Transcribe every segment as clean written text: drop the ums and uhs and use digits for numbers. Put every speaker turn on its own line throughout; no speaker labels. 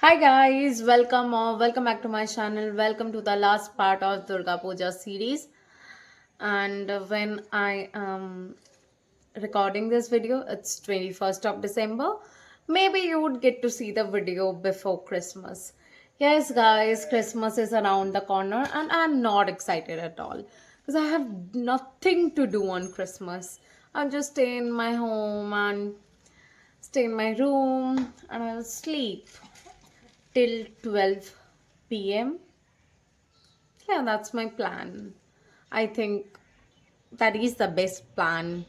Hi guys, welcome back to my channel. Welcome to the last part of Durga Puja series. And when I am recording this video, it's 21st of December. Maybe you would get to see the video before Christmas. Yes, guys, Christmas is around the corner and I'm not excited at all because I have nothing to do on Christmas. I'll just stay in my home and stay in my room and I'll sleep till 12 p.m. Yeah, that's my plan. I think that is the best plan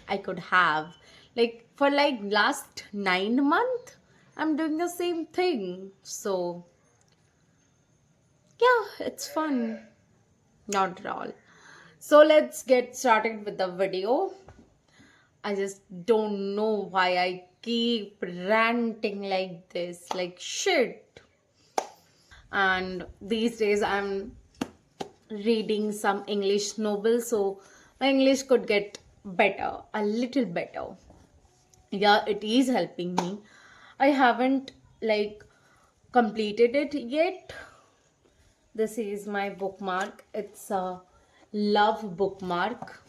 I could have. Like for like last 9 months, I'm doing the same thing. So yeah, it's fun. Not at all. So let's get started with the video. I just don't know why I keep ranting like this. Like shit. And these days I'm reading some English novels, so my English could get better, a little better. Yeah, it is helping me. I haven't like completed it yet. This is my bookmark. It's a love bookmark.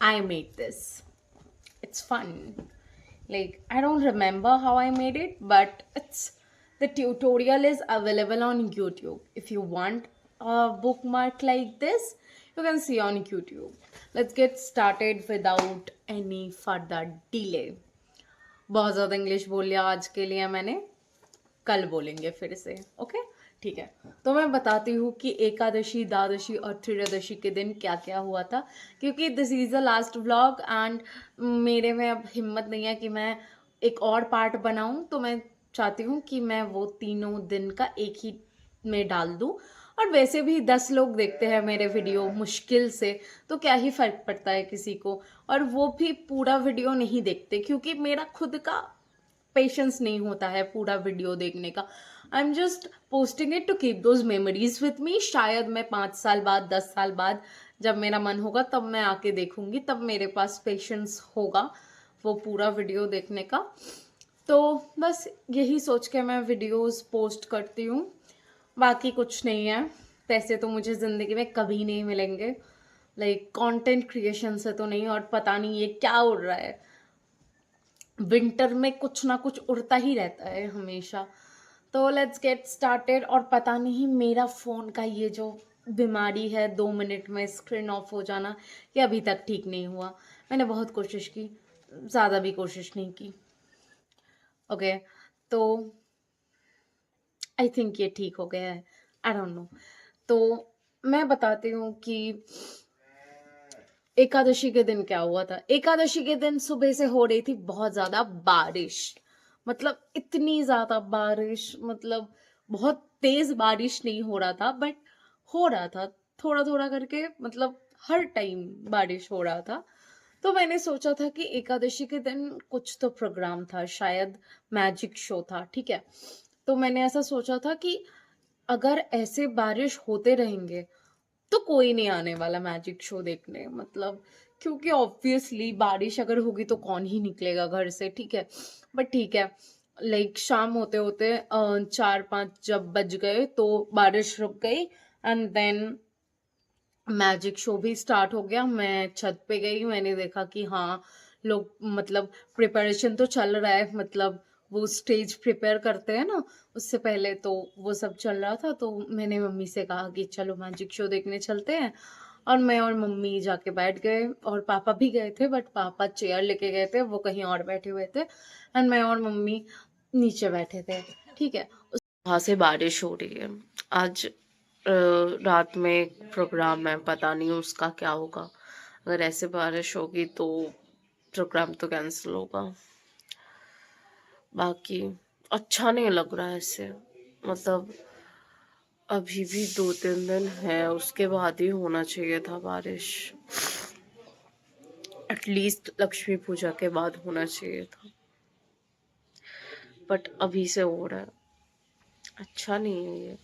I made this. It's fun. Like I don't remember how I made it, but it's the tutorial is available on YouTube. If you want a bookmark like this, you can see on YouTube. Let's get started without any further delay. बहुत ज़्यादा English बोल लिया आज के लिए मैंने, कल बोलेंगे फिर से। ओके, ठीक है। तो मैं बताती हूँ कि एकादशी, द्वादशी और त्रयोदशी के दिन क्या क्या हुआ था, क्योंकि this is the last vlog and मेरे में अब हिम्मत नहीं है कि मैं एक और पार्ट बनाऊँ। तो मैं चाहती हूँ कि मैं वो तीनों दिन का एक ही में डाल दूँ। और वैसे भी 10 लोग देखते हैं मेरे वीडियो मुश्किल से, तो क्या ही फ़र्क पड़ता है किसी को। और वो भी पूरा वीडियो नहीं देखते, क्योंकि मेरा खुद का पेशेंस नहीं होता है पूरा वीडियो देखने का। I am just posting it to keep those memories with me. शायद मैं 5 साल बाद, 10 साल बाद जब मेरा मन होगा तब मैं आके देखूंगी, तब मेरे पास पेशेंस होगा वो पूरा वीडियो देखने का। तो बस यही सोच के मैं वीडियोस पोस्ट करती हूँ, बाकी कुछ नहीं है। पैसे तो मुझे ज़िंदगी में कभी नहीं मिलेंगे, लाइक कंटेंट क्रिएशन से तो नहीं। और पता नहीं ये क्या उड़ रहा है, विंटर में कुछ ना कुछ उड़ता ही रहता है हमेशा। तो लेट्स गेट स्टार्टेड। और पता नहीं मेरा फ़ोन का ये जो बीमारी है 2 मिनट में स्क्रीन ऑफ हो जाना, ये अभी तक ठीक नहीं हुआ। मैंने बहुत कोशिश की, ज़्यादा भी कोशिश नहीं की। ओके, तो आई थिंक ये ठीक हो गया है, आई डोंट नो। तो मैं बताती हूँ कि एकादशी के दिन क्या हुआ था। एकादशी के दिन सुबह से हो रही थी बहुत ज़्यादा बारिश, मतलब इतनी ज़्यादा बारिश, मतलब बहुत तेज़ बारिश नहीं हो रहा था, बट हो रहा था थोड़ा थोड़ा करके, मतलब हर टाइम बारिश हो रहा था। तो मैंने सोचा था कि एकादशी के दिन कुछ तो प्रोग्राम था, शायद मैजिक शो था, ठीक है। तो मैंने ऐसा सोचा था कि अगर ऐसे बारिश होते रहेंगे तो कोई नहीं आने वाला मैजिक शो देखने, मतलब क्योंकि ऑब्वियसली बारिश अगर होगी तो कौन ही निकलेगा घर से, ठीक है। बट ठीक है, लाइक शाम होते होते 4-5 जब बज गए तो बारिश रुक गई एंड देन मैजिक शो भी स्टार्ट हो गया। मैं छत पे गई, मैंने देखा कि हाँ लोग, मतलब प्रिपरेशन तो चल रहा है, मतलब वो स्टेज प्रिपेयर करते हैं ना उससे पहले, तो वो सब चल रहा था। तो मैंने मम्मी से कहा कि चलो मैजिक शो देखने चलते हैं। और मैं और मम्मी जाके बैठ गए, और पापा भी गए थे, बट पापा चेयर लेके गए थे, वो कहीं और बैठे हुए थे एंड मैं और मम्मी नीचे बैठे थे, ठीक है। वहाँ से बारिश हो रही है। आज रात में एक प्रोग्राम है, पता नहीं उसका क्या होगा। अगर ऐसे बारिश होगी तो प्रोग्राम तो कैंसिल होगा। बाकी अच्छा नहीं लग रहा है ऐसे, मतलब अभी भी 2-3 दिन है, उसके बाद ही होना चाहिए था बारिश। एटलीस्ट लक्ष्मी पूजा के बाद होना चाहिए था, बट अभी से हो रहा है, अच्छा नहीं है ये।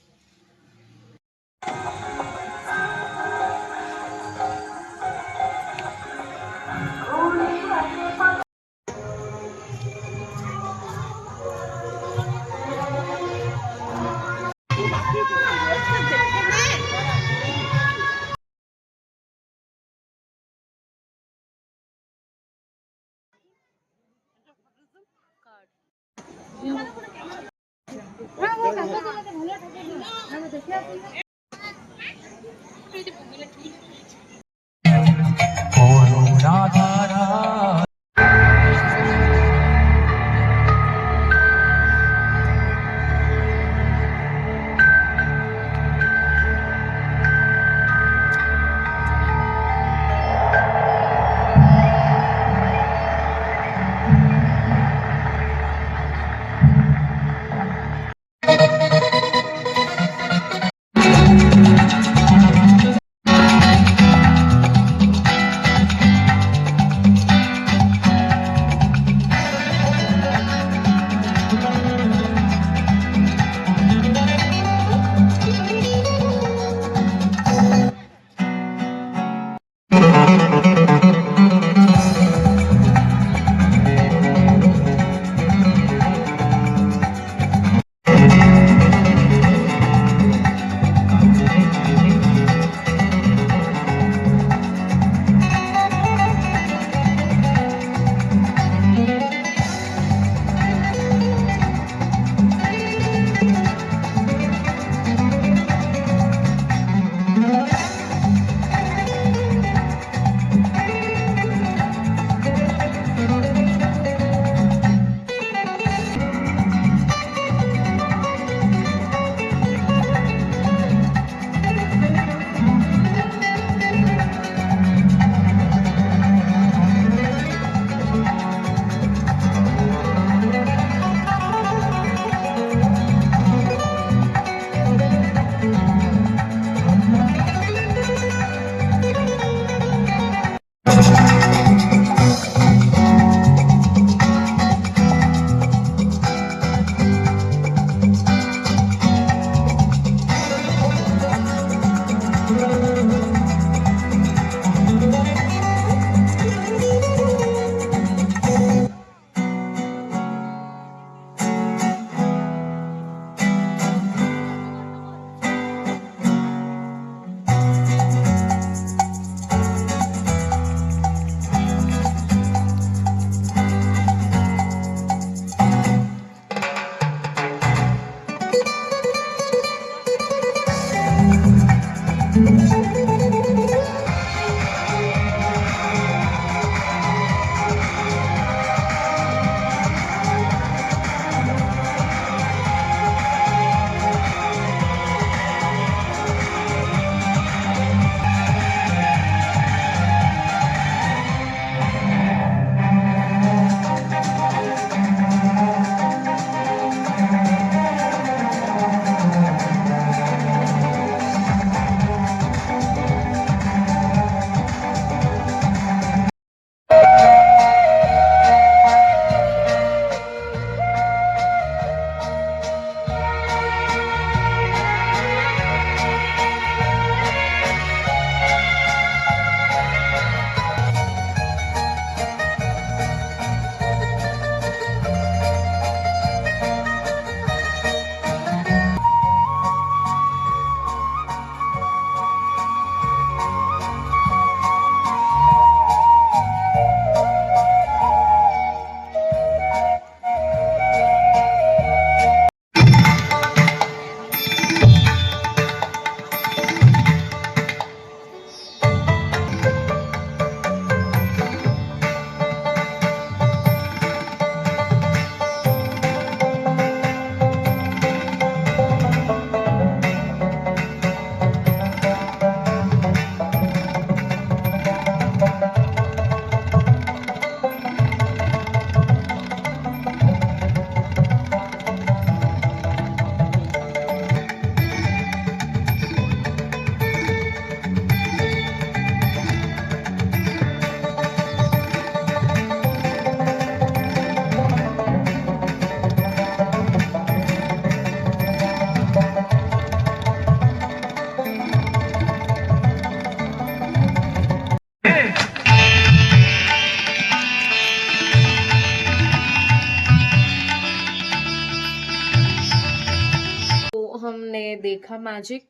हमने देखा मैजिक,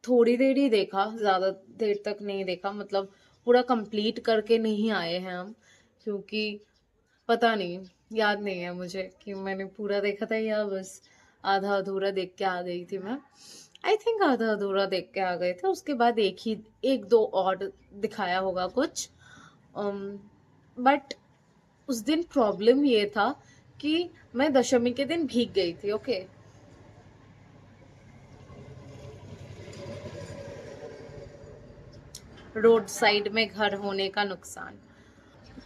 थोड़ी देर ही देखा, ज़्यादा देर तक नहीं देखा, मतलब पूरा कंप्लीट करके नहीं आए हैं हम, क्योंकि पता नहीं, याद नहीं है मुझे कि मैंने पूरा देखा था या बस आधा अधूरा देख के आ गई थी मैं। आई थिंक आधा अधूरा देख के आ गए थे, उसके बाद एक दो और दिखाया होगा कुछ। बट उस दिन प्रॉब्लम ये था कि मैं दशमी के दिन भीग गई थी। ओके, रोड साइड में घर होने का नुकसान।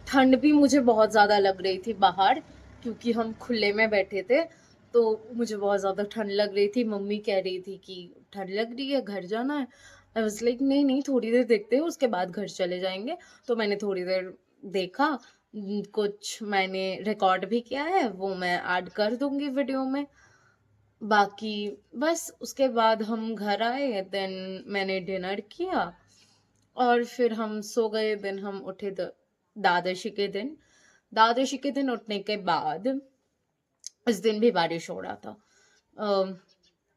ठंड भी मुझे बहुत ज़्यादा लग रही थी बाहर, क्योंकि हम खुले में बैठे थे, तो मुझे बहुत ज़्यादा ठंड लग रही थी। मम्मी कह रही थी कि ठंड लग रही है, घर जाना है। आई वाज लाइक नहीं नहीं, थोड़ी देर देखते हैं, उसके बाद घर चले जाएंगे। तो मैंने थोड़ी देर देखा। कुछ मैंने रिकॉर्ड भी किया है, वो मैं ऐड कर दूंगी वीडियो में। बाकी बस उसके बाद हम घर आए, देन मैंने डिनर किया और फिर हम सो गए। देन हम उठे द्वादशी के दिन। द्वादशी के दिन उठने के बाद इस दिन भी बारिश हो रहा था।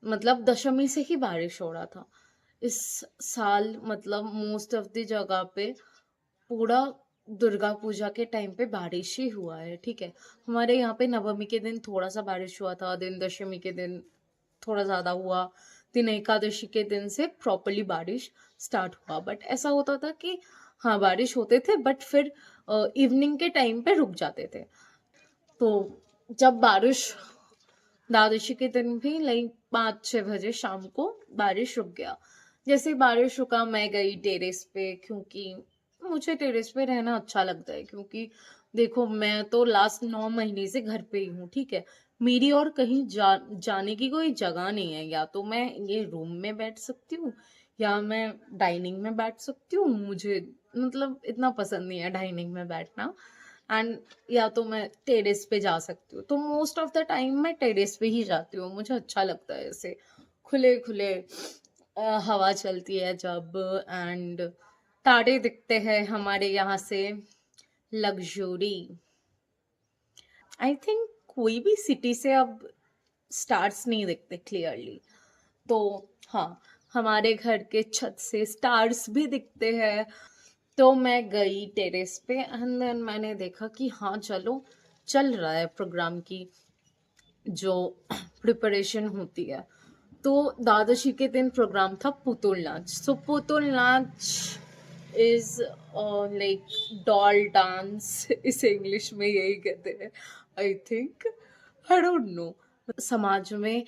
मतलब दशमी से ही बारिश हो रहा था इस साल। मतलब मोस्ट ऑफ द जगह पे पूरा दुर्गा पूजा के टाइम पे बारिश ही हुआ है। ठीक है, हमारे यहाँ पे नवमी के दिन थोड़ा सा बारिश हुआ था, दिन दशमी के दिन थोड़ा ज्यादा हुआ, दिन एकादशी के दिन से प्रॉपरली बारिश स्टार्ट हुआ। बट ऐसा होता था कि हाँ बारिश होते थे, बट फिर इवनिंग के टाइम पे रुक जाते थे। तो जब बारिश द्वादशी के दिन भी लाइक 5-6 बजे शाम को बारिश रुक गया। जैसे ही बारिश रुका, मैं गई टेरेस पे, क्योंकि मुझे टेरेस पे रहना अच्छा लगता है। क्योंकि देखो, मैं तो लास्ट 9 महीने से घर पे ही हूँ। ठीक है, मेरी और कहीं जाने की कोई जगह नहीं है। या तो मैं ये रूम में बैठ सकती हूँ, या मैं डाइनिंग में बैठ सकती हूँ। मुझे मतलब इतना पसंद नहीं है डाइनिंग में बैठना। एंड या तो मैं टेरेस पे जा सकती हूँ, तो मोस्ट ऑफ द टाइम मैं टेरेस पे ही जाती हूँ। मुझे अच्छा लगता है ऐसे खुले खुले हवा चलती है जब, एंड तारे दिखते हैं हमारे यहाँ से। लग्जरी। आई थिंक कोई भी सिटी से अब स्टार्स नहीं दिखते क्लियरली। तो हाँ, हमारे घर के छत से स्टार्स भी दिखते हैं। तो मैं गई टेरेस पे एंड देन मैंने देखा कि हाँ चलो, चल रहा है प्रोग्राम की जो प्रिपरेशन होती है। तो द्वादशी के दिन प्रोग्राम था पुतुल नाच। सो पुतुल नाच इज लाइक डॉल डांस, इसे इंग्लिश में यही कहते हैं I think, I don't know. समाज में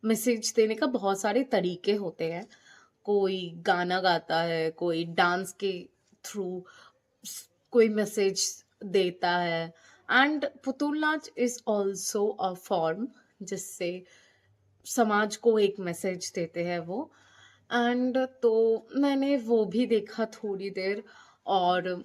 मैसेज देने का बहुत सारे तरीके होते हैं। कोई गाना गाता है, कोई डांस के थ्रू कोई मैसेज देता है। एंड पुतुल नाच इज ऑल्सो अ फॉर्म जिससे समाज को एक मैसेज देते हैं वो। एंड तो मैंने वो भी देखा थोड़ी देर, और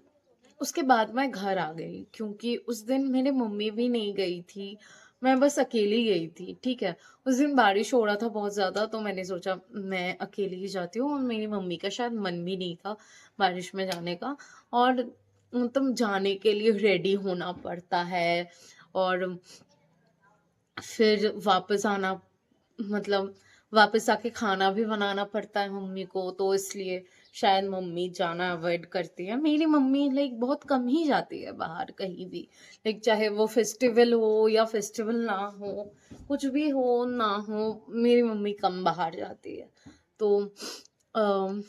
उसके बाद मैं घर आ गई, क्योंकि उस दिन मेरे मम्मी भी नहीं गई थी, मैं बस अकेली गई थी। ठीक है, उस दिन बारिश हो रहा था बहुत ज़्यादा, तो मैंने सोचा मैं अकेली ही जाती हूँ, और मेरी मम्मी का शायद मन भी नहीं था बारिश में जाने का। और मतलब जाने के लिए रेडी होना पड़ता है, और फिर वापस आना, मतलब वापस आके खाना भी बनाना पड़ता है मम्मी को, तो इसलिए शायद मम्मी जाना अवॉइड करती है। मेरी मम्मी लाइक बहुत कम ही जाती है बाहर कहीं भी, लाइक चाहे वो फेस्टिवल हो या फेस्टिवल ना हो, कुछ भी हो ना हो, मेरी मम्मी कम बाहर जाती है। तो अम,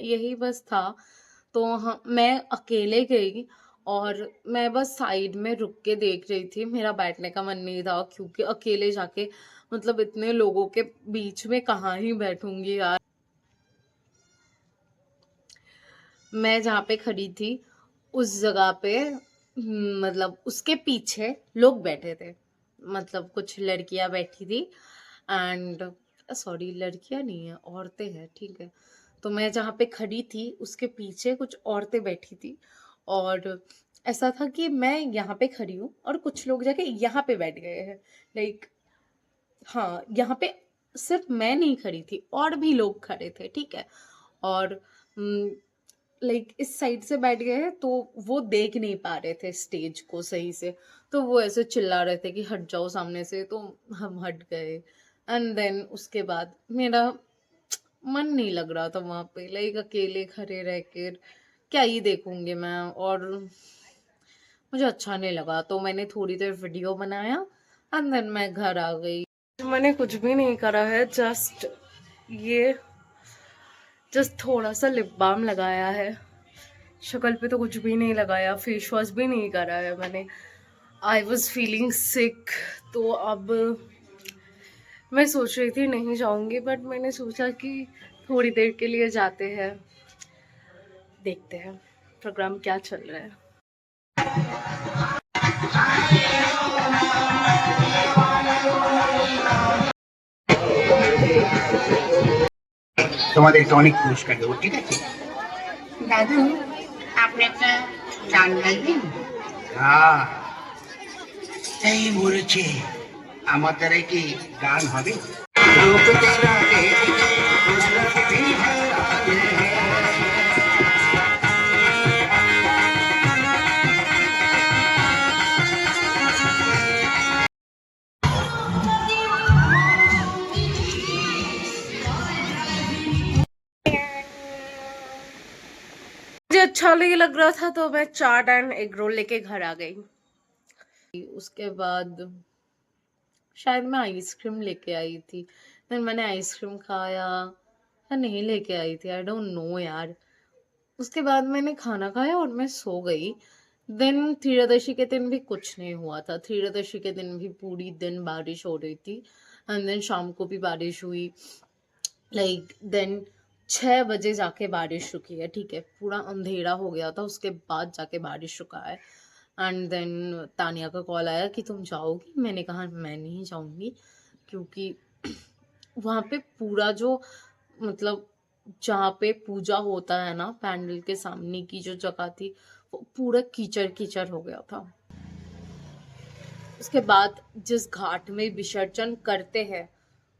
यही बस था। तो हाँ, मैं अकेले गई, और मैं बस साइड में रुक के देख रही थी, मेरा बैठने का मन नहीं था, क्योंकि अकेले जाके मतलब इतने लोगों के बीच में कहाँ ही बैठूंगी यार। मैं जहाँ पे खड़ी थी उस जगह पे मतलब उसके पीछे लोग बैठे थे, मतलब कुछ लड़कियां बैठी थी। एंड सॉरी, लड़कियां नहीं है, औरतें हैं। ठीक है, तो मैं जहाँ पे खड़ी थी उसके पीछे कुछ औरतें बैठी थी, और ऐसा था कि मैं यहाँ पे खड़ी हूँ और कुछ लोग जाके यहाँ पे बैठ गए हैं। लाइक हाँ, यहाँ पे सिर्फ मैं नहीं खड़ी थी, और भी लोग खड़े थे। ठीक है, और लाइक इस साइड से बैठ गए हैं, तो वो देख नहीं पा रहे थे स्टेज को सही से, तो वो ऐसे चिल्ला रहे थे कि हट जाओ सामने से, तो हम हट गए। एंड देन उसके बाद मेरा मन नहीं लग रहा था वहां पे, लाइक अकेले खड़े रह कर क्या ही देखूंगी मैं, और मुझे अच्छा नहीं लगा, तो मैंने थोड़ी देर वीडियो बनाया एंड देन मैं घर आ गई। मैंने कुछ भी नहीं करा है, जस्ट ये जस्ट थोड़ा सा लिप बाम लगाया है, शक्ल पे तो कुछ भी नहीं लगाया, फेस वॉश भी नहीं करा है मैंने। आई वॉज फीलिंग सिक, तो अब मैं सोच रही थी नहीं जाऊंगी, बट मैंने सोचा कि थोड़ी देर के लिए जाते हैं, देखते हैं प्रोग्राम क्या चल रहा है।
তোমাদের অনেক পুরস্কার দেবো, ঠিক আছে? দাদু, আপনি একটা গান গাইবেন? হ্যাঁ, এই বলেছে, আমার দ্বারাই কি গান হবে?
मुझे अच्छा नहीं लग रहा था तो मैं चाट एंड एग रोल लेके घर आ गई। उसके बाद शायद मैं आइसक्रीम लेके आई थी, फिर मैंने आइसक्रीम खाया या नहीं लेके आई थी, आई डोंट नो यार। उसके बाद मैंने खाना खाया और मैं सो गई। देन त्रयोदशी के दिन भी कुछ नहीं हुआ था, त्रयोदशी के दिन भी पूरी दिन बारिश हो रही थी, एंड देन शाम को भी बारिश हुई। देन 6 बजे जाके बारिश रुकी है, ठीक है, पूरा अंधेरा हो गया था, उसके बाद जाके बारिश रुका है। एंड देन तानिया का कॉल आया कि तुम जाओगी, मैंने कहा मैं नहीं जाऊंगी, क्योंकि वहाँ पे पूरा जो मतलब जहाँ पे पूजा होता है ना, पैंडल के सामने की जो जगह थी, वो पूरा कीचड़ कीचड़ हो गया था। उसके बाद जिस घाट में विसर्जन करते हैं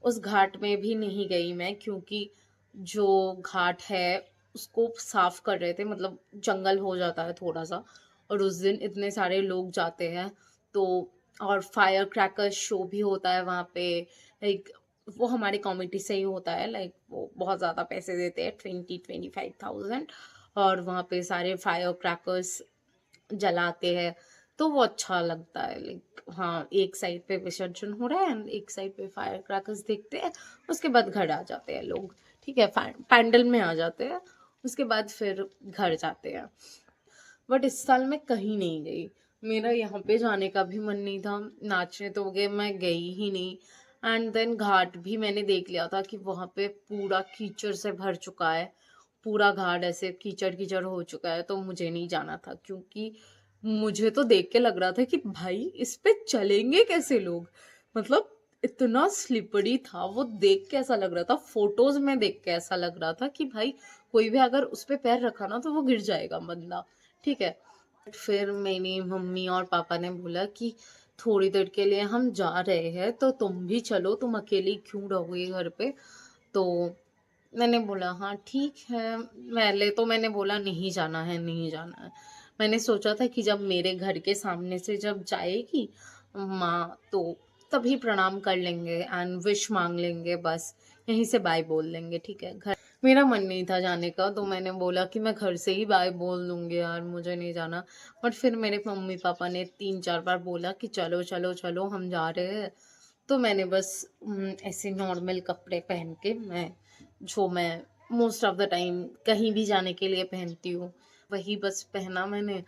उस घाट में भी नहीं गई मैं, क्योंकि जो घाट है उसको साफ कर रहे थे, मतलब जंगल हो जाता है थोड़ा सा, और उस दिन इतने सारे लोग जाते हैं, तो और फायर क्रैकर शो भी होता है वहाँ पे। लाइक वो हमारी कमेटी से ही होता है, लाइक वो बहुत ज़्यादा पैसे देते हैं, 25,000, और वहाँ पे सारे फायर क्रैकर्स जलाते हैं, तो वो अच्छा लगता है। लाइक हाँ, एक साइड पे विसर्जन हो रहा है एंड एक साइड पे फायर क्रैकर्स देखते हैं, उसके बाद घर आ जाते हैं लोग, ठीक है, पैंडल में आ जाते हैं, उसके बाद फिर घर जाते हैं। बट इस साल मैं कहीं नहीं गई, मेरा यहाँ पे जाने का भी मन नहीं था, नाचने तो गए, मैं गई ही नहीं। एंड देन घाट भी मैंने देख लिया था कि वहाँ पे पूरा कीचड़ से भर चुका है, पूरा घाट ऐसे कीचड़ कीचड़ हो चुका है, तो मुझे नहीं जाना था, क्योंकि मुझे तो देख के लग रहा था कि भाई इस पे चलेंगे कैसे लोग, मतलब इतना स्लिपरी था, वो देख के ऐसा लग रहा था, फोटोज में देख के ऐसा लग रहा था कि भाई कोई भी अगर उस पे पैर रखा ना तो वो गिर जाएगा बंदा, ठीक है। फिर मेरी मम्मी और पापा ने बोला कि थोड़ी देर के लिए हम जा रहे हैं तो तुम भी चलो, तुम अकेली क्यों रहोगे घर पे। तो मैंने बोला हाँ ठीक है, पहले तो मैंने बोला नहीं जाना है, नहीं जाना है। मैंने सोचा था कि जब मेरे घर के सामने से जब जाएगी माँ तो तभी प्रणाम कर लेंगे एंड विश मांग लेंगे, बस यहीं से बाय बोल देंगे, ठीक है। घर मेरा मन नहीं था जाने का, तो मैंने बोला कि मैं घर से ही बाय बोल दूंगी यार, मुझे नहीं जाना। बट फिर मेरे मम्मी पापा ने 3-4 बार बोला कि चलो चलो चलो हम जा रहे हैं, तो मैंने बस ऐसे नॉर्मल कपड़े पहन के, जो मैं मोस्ट ऑफ द टाइम कहीं भी जाने के लिए पहनती हूँ, वही बस पहना मैंने,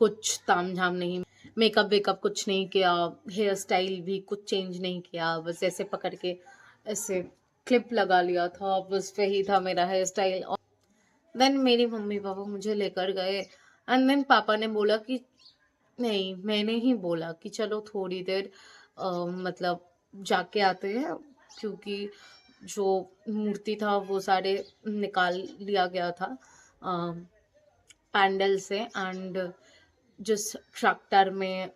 कुछ तामझाम नहीं, मेकअप वेकअप कुछ नहीं किया, हेयर स्टाइल भी कुछ चेंज नहीं किया, बस ऐसे पकड़ के ऐसे क्लिप लगा लिया था, बस वही था मेरा हेयर स्टाइल। और देन मेरी मम्मी पापा मुझे लेकर गए, एंड देन पापा ने बोला कि नहीं, मैंने ही बोला कि चलो थोड़ी देर मतलब जाके आते हैं, क्योंकि जो मूर्ति था वो सारे निकाल लिया गया था पैंडल से, एंड जिस ट्रैक्टर में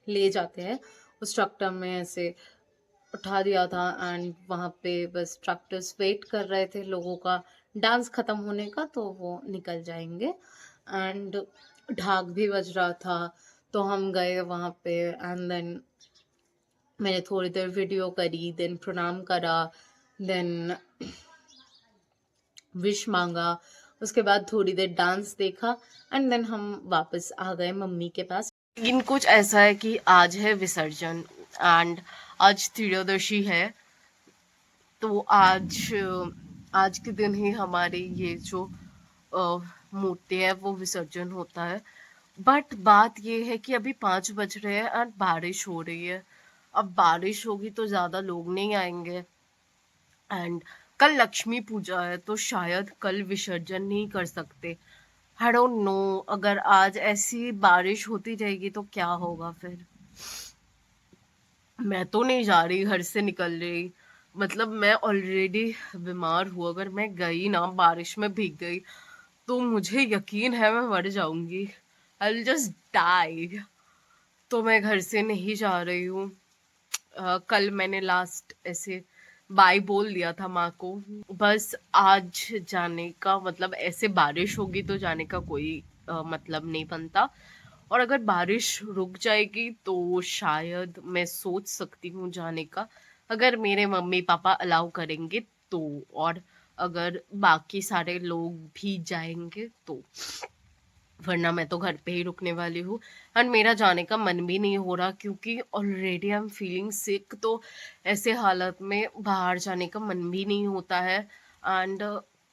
ले जाते हैं उस ट्रैक्टर में ऐसे उठा दिया था, एंड वहाँ पे बस ट्रैक्टर्स वेट कर रहे थे लोगों का डांस खत्म होने का, तो वो निकल जाएंगे। एंड ढाक भी बज रहा था, तो हम गए वहाँ पे, एंड देन मैंने थोड़ी देर वीडियो करी, देन प्रणाम करा, देन विश मांगा, उसके बाद थोड़ी देर डांस देखा, एंड देन हम वापस आ गए मम्मी के पास। इन कुछ ऐसा है कि आज है विसर्जन एंड आज त्रयोदशी है,
तो आज के दिन ही हमारे ये जो मूर्ति है वो विसर्जन होता है। बट बात ये है कि अभी 5 बज रहे हैं और बारिश हो रही है। अब बारिश होगी तो ज़्यादा लोग नहीं आएंगे, एंड कल लक्ष्मी पूजा है तो शायद कल विसर्जन नहीं कर सकते। आई डोंट नो, अगर आज ऐसी बारिश होती रहेगी तो क्या होगा फिर। मैं तो नहीं जा रही, घर से निकल रही। मतलब मैं ऑलरेडी बीमार हूँ, अगर मैं गई ना बारिश में भीग गई तो मुझे यकीन है मैं मर जाऊंगी। I will just die. तो मैं घर से नहीं जा रही हूँ। कल मैंने लास्ट ऐसे बाय बोल दिया था माँ को। बस आज जाने का मतलब, ऐसे बारिश होगी तो जाने का कोई मतलब नहीं बनता। और अगर बारिश रुक जाएगी तो शायद मैं सोच सकती हूँ जाने का, अगर मेरे मम्मी पापा अलाउ करेंगे तो। और अगर बाकी सारे लोग भी जाएंगे तो, वरना मैं तो घर पे ही रुकने वाली हूँ। एंड मेरा जाने का मन भी नहीं हो रहा क्योंकि ऑलरेडी आई एम फीलिंग सिक। तो ऐसे हालत में बाहर जाने का मन भी नहीं होता है। एंड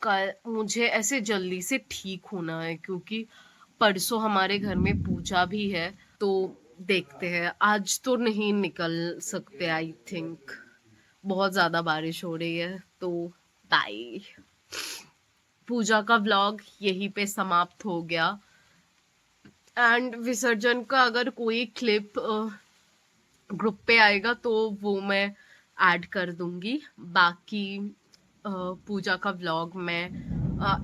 कल मुझे ऐसे जल्दी से ठीक होना है क्योंकि परसों हमारे घर में पूजा भी है। तो देखते हैं, आज तो नहीं निकल सकते आई थिंक, बहुत ज़्यादा बारिश हो रही है। तो बाय। पूजा का व्लॉग यहीं पे समाप्त हो गया। एंड विसर्जन का अगर कोई क्लिप ग्रुप पे आएगा तो वो मैं ऐड कर दूंगी। बाकी पूजा का व्लॉग मैं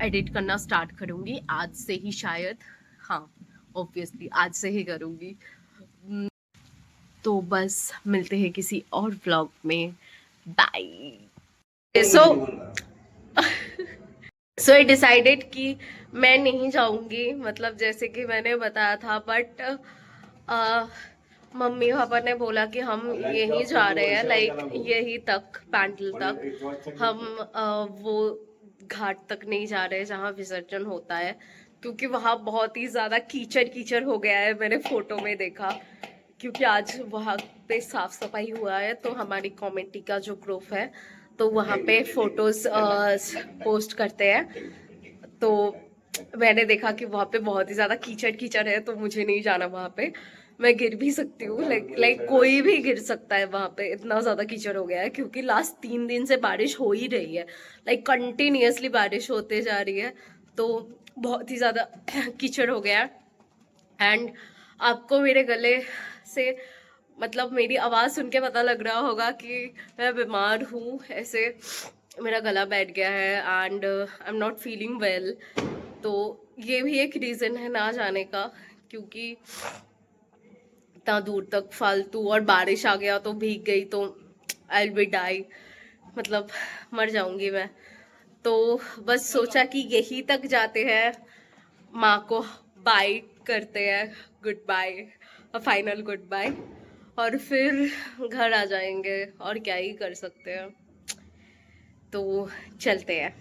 एडिट करना स्टार्ट करूंगी आज से ही शायद। हाँ, ऑब्वियसली आज से ही करूंगी। तो बस मिलते हैं किसी और व्लॉग में। बाय। सो आई डिसाइडेड कि मैं नहीं जाऊंगी, मतलब जैसे कि मैंने बताया था। बट मम्मी पापा ने बोला कि हम यहीं जा रहे हैं, लाइक यहीं तक, पैंडल तक। हम वो घाट तक नहीं जा रहे जहाँ विसर्जन होता है, क्योंकि वहाँ बहुत ही ज्यादा कीचड़ कीचड़ हो गया है, मैंने फोटो में देखा। क्योंकि आज वहाँ पे साफ सफाई हुआ है, तो हमारी कम्युनिटी का जो ग्रुप है तो वहाँ पे फोटोज पोस्ट करते हैं। तो मैंने देखा कि वहाँ पे बहुत ही ज्यादा कीचड़ कीचड़ है, तो मुझे नहीं जाना वहाँ पे। मैं गिर भी सकती हूँ, लाइक कोई भी गिर सकता है वहाँ पे, इतना ज्यादा कीचड़ हो गया है। क्योंकि लास्ट 3 दिन से बारिश हो ही रही है, लाइक कंटिन्यूअसली बारिश होते जा रही है, तो बहुत ही ज्यादा कीचड़ हो गया है। एंड आपको मेरे गले से, मतलब मेरी आवाज़ सुन के पता लग रहा होगा कि मैं बीमार हूँ, ऐसे मेरा गला बैठ गया है and I am not feeling well. तो ये भी एक रीज़न है ना जाने का, क्योंकि इतना दूर तक फालतू, और बारिश आ गया तो भीग गई तो आई विल डाई, मतलब मर जाऊंगी मैं। तो बस सोचा कि यही तक जाते हैं, माँ को बाय करते हैं, goodbye, final goodbye, और फिर घर आ जाएंगे, और क्या ही कर सकते हैं। तो चलते हैं।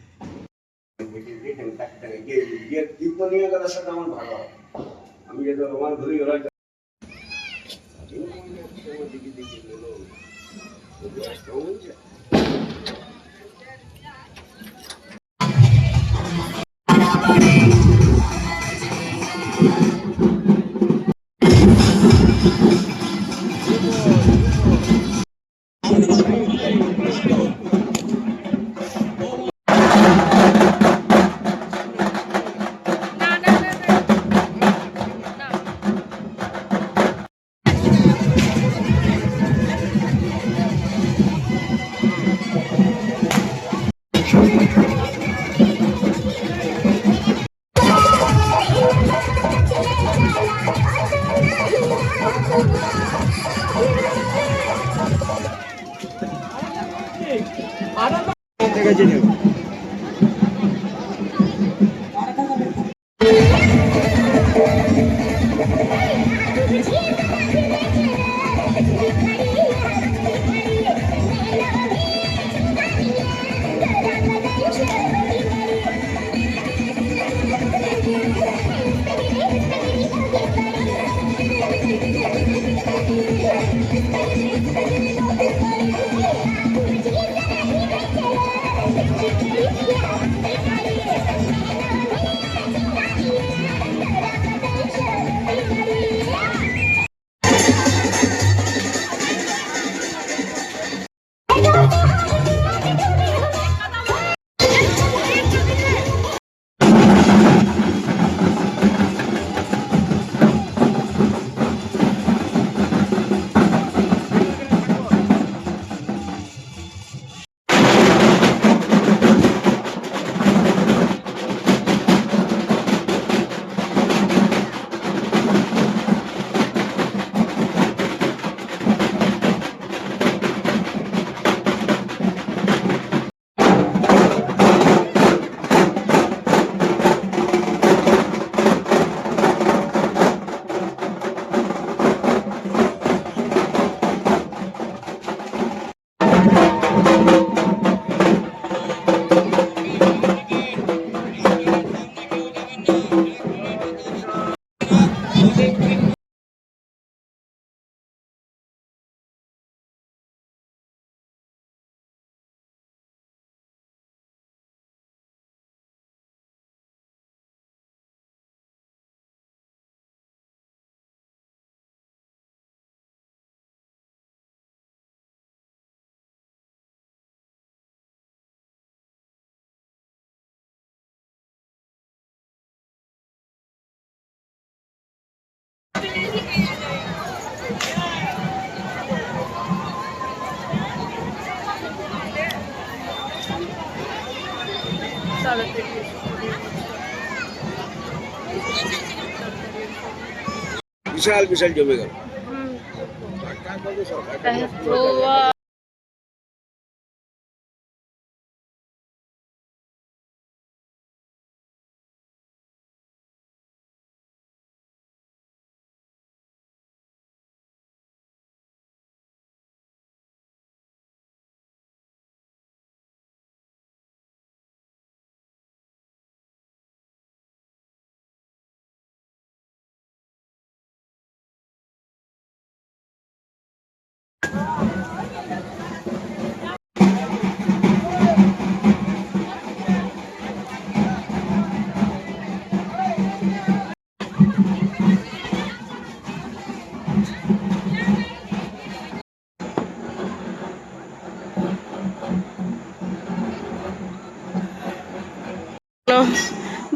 বিশাল বিশাল জমে গেল।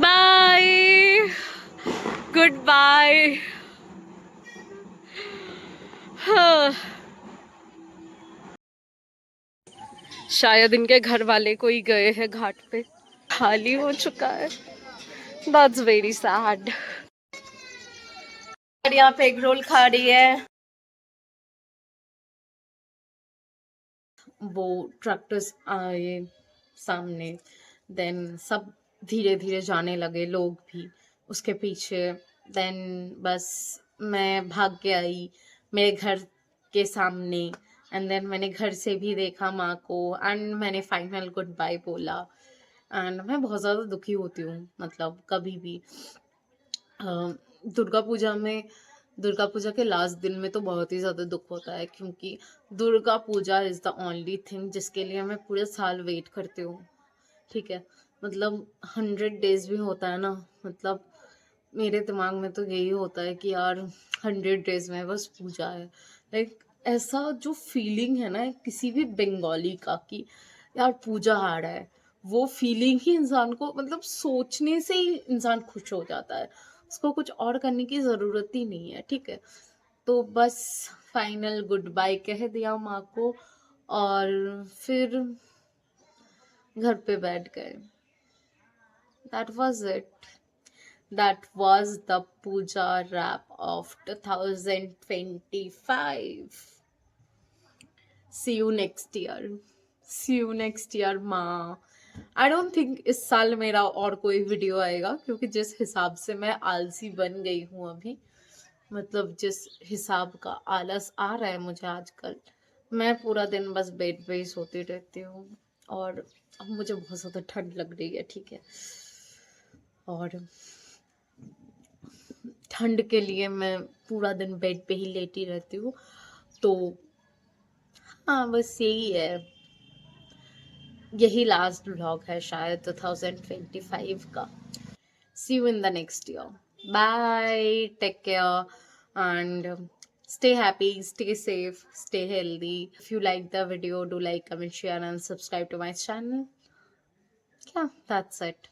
Bye. Goodbye. शायद इनके घर वाले कोई गए हैं घाट पे, खाली हो चुका है। That's very sad. और यहाँ पे एग रोल खा रही है।
वो ट्रैक्टर्स आए सामने, देन सब धीरे धीरे जाने लगे, लोग भी उसके पीछे। देन बस मैं भाग के आई मेरे घर के सामने, एंड देन मैंने घर से भी देखा माँ को, एंड मैंने फाइनल गुड बाय बोला। एंड मैं बहुत ज़्यादा दुखी होती हूँ, मतलब कभी भी दुर्गा पूजा में, दुर्गा पूजा के लास्ट दिन में तो बहुत ही ज़्यादा दुख होता है, क्योंकि Durga Puja is the only thing जिसके लिए मैं पूरे साल वेट करती हूँ। ठीक है, मतलब 100 डेज भी होता है ना, मतलब मेरे दिमाग में तो यही होता है कि यार 100 डेज में बस पूजा है। लाइक ऐसा जो फीलिंग है ना किसी भी बंगाली का कि यार पूजा आ रहा है, वो फीलिंग ही इंसान को, मतलब सोचने से ही इंसान खुश हो जाता है, उसको कुछ और करने की ज़रूरत ही नहीं है। ठीक है, तो बस फाइनल गुड बाय कह दिया माँ को, और फिर घर पे बैठ गए। That was it, that was the Puja wrap of 2025। See you next year, see you next year माँ। आई डोंट थिंक इस साल मेरा और कोई वीडियो आएगा, क्योंकि जिस हिसाब से मैं आलसी बन गई हूँ अभी, मतलब जिस हिसाब का आलस आ रहा है मुझे आजकल, मैं पूरा दिन बस बेड पे ही सोती रहती हूँ। और अब मुझे बहुत ज़्यादा ठंड लग रही है, ठीक है, और ठंड के लिए मैं पूरा दिन बेड पे ही लेटी रहती हूँ। तो हाँ, बस यही है, यही लास्ट व्लॉग है शायद 2025 का। See you in the next year. Bye. Take care and stay happy, stay safe, stay healthy. If you like the video, do like, comment, share, and subscribe to my channel. Yeah, that's it.